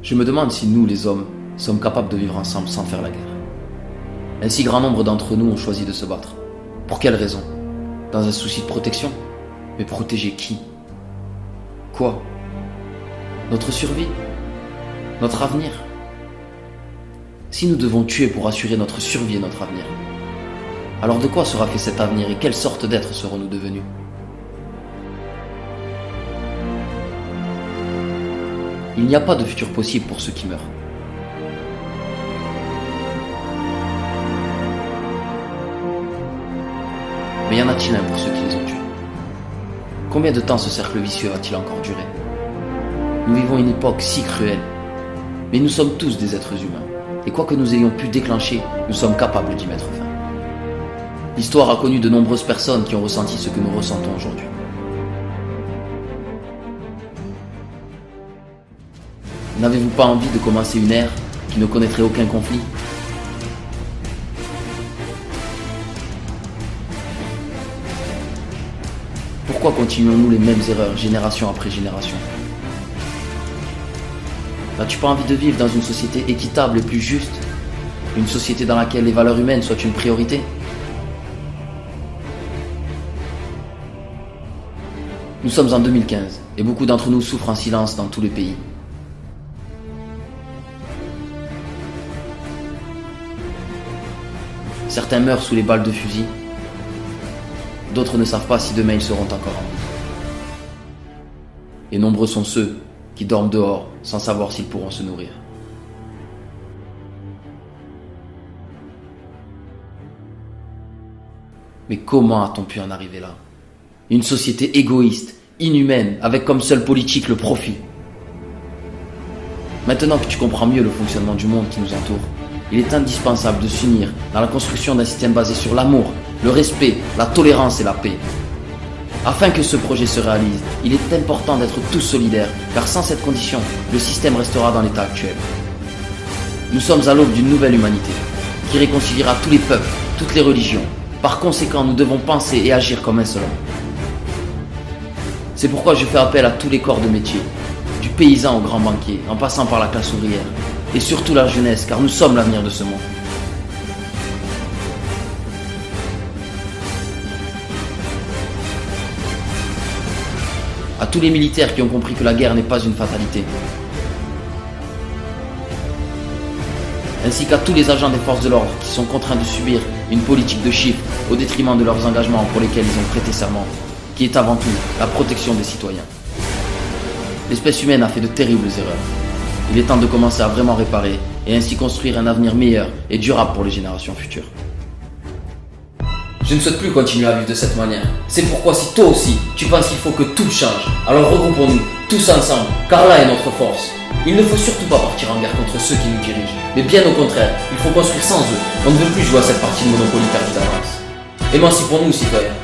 Je me demande si nous, les hommes, sommes capables de vivre ensemble sans faire la guerre. Un si grand nombre d'entre nous ont choisi de se battre. Pour quelle raison? Dans un souci de protection? Mais protéger qui? Quoi? Notre survie? Notre avenir? Si nous devons tuer pour assurer notre survie et notre avenir, alors de quoi sera fait cet avenir et quelle sorte d'êtres serons-nous devenus? Il n'y a pas de futur possible pour ceux qui meurent. Mais y en a-t-il un pour ceux qui les ont tués? Combien de temps ce cercle vicieux va-t-il encore durer? Nous vivons une époque si cruelle, mais nous sommes tous des êtres humains, et quoi que nous ayons pu déclencher, nous sommes capables d'y mettre fin. L'histoire a connu de nombreuses personnes qui ont ressenti ce que nous ressentons aujourd'hui. N'avez-vous pas envie de commencer une ère qui ne connaîtrait aucun conflit? Pourquoi continuons-nous les mêmes erreurs, génération après génération? N'as-tu pas envie de vivre dans une société équitable et plus juste? Une société dans laquelle les valeurs humaines soient une priorité? Nous sommes en 2015 et beaucoup d'entre nous souffrent en silence dans tout le pays. Certains meurent sous les balles de fusil. D'autres ne savent pas si demain ils seront encore en vie. Et nombreux sont ceux qui dorment dehors sans savoir s'ils pourront se nourrir. Mais comment a-t-on pu en arriver là? Une société égoïste, inhumaine, avec comme seule politique le profit. Maintenant que tu comprends mieux le fonctionnement du monde qui nous entoure, il est indispensable de s'unir dans la construction d'un système basé sur l'amour, le respect, la tolérance et la paix. Afin que ce projet se réalise, il est important d'être tous solidaires, car sans cette condition, le système restera dans l'état actuel. Nous sommes à l'aube d'une nouvelle humanité, qui réconciliera tous les peuples, toutes les religions. Par conséquent, nous devons penser et agir comme un seul homme. C'est pourquoi je fais appel à tous les corps de métier, du paysan au grand banquier, en passant par la classe ouvrière, et surtout la jeunesse, car nous sommes l'avenir de ce monde. À tous les militaires qui ont compris que la guerre n'est pas une fatalité, ainsi qu'à tous les agents des forces de l'ordre qui sont contraints de subir une politique de chiffres au détriment de leurs engagements pour lesquels ils ont prêté serment, qui est avant tout la protection des citoyens. L'espèce humaine a fait de terribles erreurs. Il est temps de commencer à vraiment réparer et ainsi construire un avenir meilleur et durable pour les générations futures. Je ne souhaite plus continuer à vivre de cette manière. C'est pourquoi si toi aussi, tu penses qu'il faut que tout change, alors regroupons-nous, tous ensemble, car là est notre force. Il ne faut surtout pas partir en guerre contre ceux qui nous dirigent, mais bien au contraire, il faut construire sans eux. On ne veut plus jouer à cette partie de Monopoly perdue d'avance. Émancipons-nous, citoyens.